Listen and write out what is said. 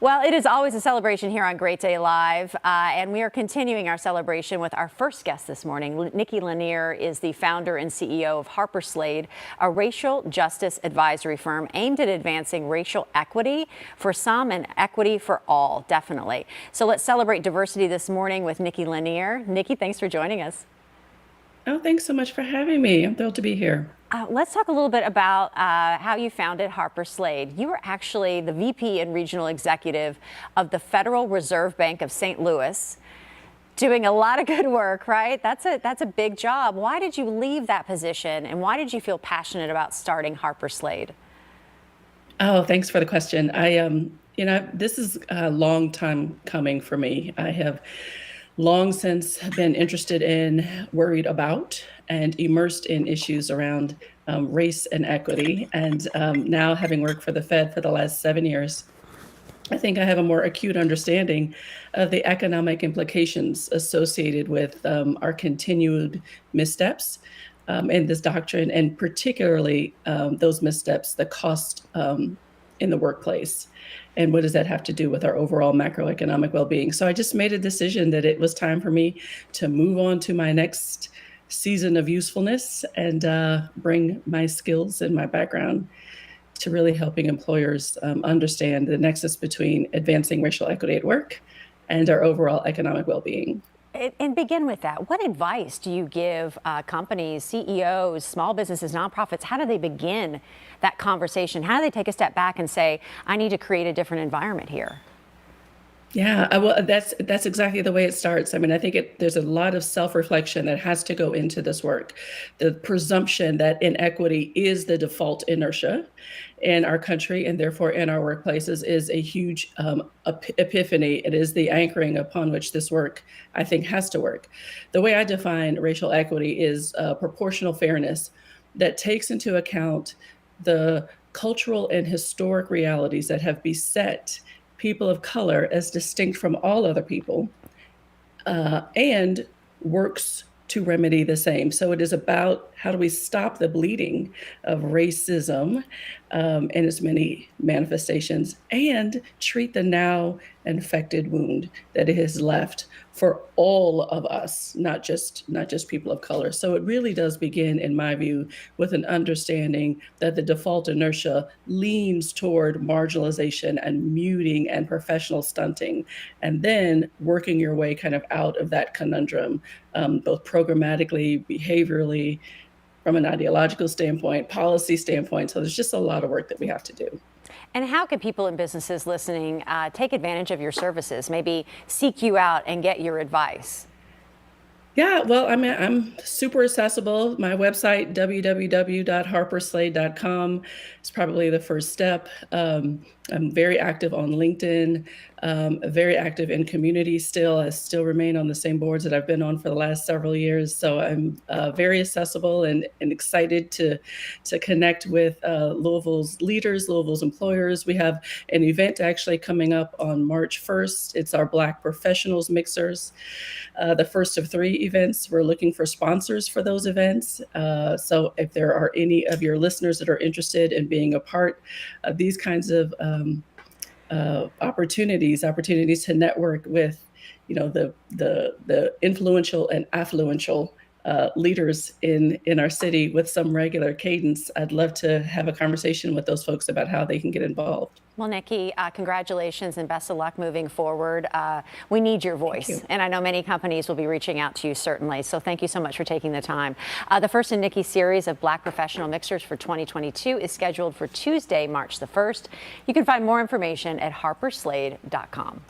Well, it is always a celebration here on Great Day Live, and we are continuing our celebration with our first guest this morning. Nikki Lanier is the founder and CEO of Harper Slade, a racial justice advisory firm aimed at advancing racial equity for some and equity for all, definitely. So let's celebrate diversity this morning with Nikki Lanier. Nikki, thanks for joining us. Oh, thanks so much for having me. I'm thrilled to be here. Let's talk a little bit about how you founded Harper Slade. You were actually the VP and regional executive of the Federal Reserve Bank of St. Louis, doing a lot of good work, right? That's a big job. Why did you leave that position, and why did you feel passionate about starting Harper Slade? Oh, thanks for the question. This is a long time coming for me. I have long since been interested in, worried about, and immersed in issues around race and equity. And now, having worked for the Fed for the last 7 years, I think I have a more acute understanding of the economic implications associated with our continued missteps in this doctrine, and particularly those missteps, the cost in the workplace. And what does that have to do with our overall macroeconomic well-being? So I just made a decision that it was time for me to move on to my next season of usefulness and bring my skills and my background to really helping employers understand the nexus between advancing racial equity at work and our overall economic well-being. And begin with that. What advice do you give companies, CEOs, small businesses, nonprofits? How do they begin that conversation? How do they take a step back and say, I need to create a different environment here? Yeah, well, that's exactly the way it starts. I mean, I think there's a lot of self-reflection that has to go into this work. The presumption that inequity is the default inertia in our country and therefore in our workplaces is a huge epiphany. It is the anchoring upon which this work, I think, has to work. The way I define racial equity is proportional fairness that takes into account the cultural and historic realities that have beset people of color as distinct from all other people, and works to remedy the same. So it is about how do we stop the bleeding of racism and its many manifestations, and treat the now infected wound that it has left for all of us, not just people of color. So it really does begin, in my view, with an understanding that the default inertia leans toward marginalization and muting and professional stunting, and then working your way kind of out of that conundrum, both programmatically, behaviorally, from an ideological standpoint, policy standpoint. So there's just a lot of work that we have to do. And how can people and businesses listening take advantage of your services, maybe seek you out and get your advice? Yeah, well, I mean, I'm super accessible. My website, www.harperslade.com, is probably the first step. I'm very active on LinkedIn, very active in community still. I still remain on the same boards that I've been on for the last several years. So I'm very accessible and excited to connect with Louisville's leaders, Louisville's employers. We have an event actually coming up on March 1st. It's our Black Professionals Mixers, the first of 3 events. We're looking for sponsors for those events. So if there are any of your listeners that are interested in being a part of these kinds of opportunities to network with, the influential and affluential leaders in our city with some regular cadence, I'd love to have a conversation with those folks about how they can get involved. Well, Nikki, congratulations and best of luck moving forward. We need your voice, and I know many companies will be reaching out to you, certainly. So thank you so much for taking the time. The first in Nikki's series of Black Professional Mixers for 2022 is scheduled for Tuesday, March the 1st. You can find more information at harperslade.com.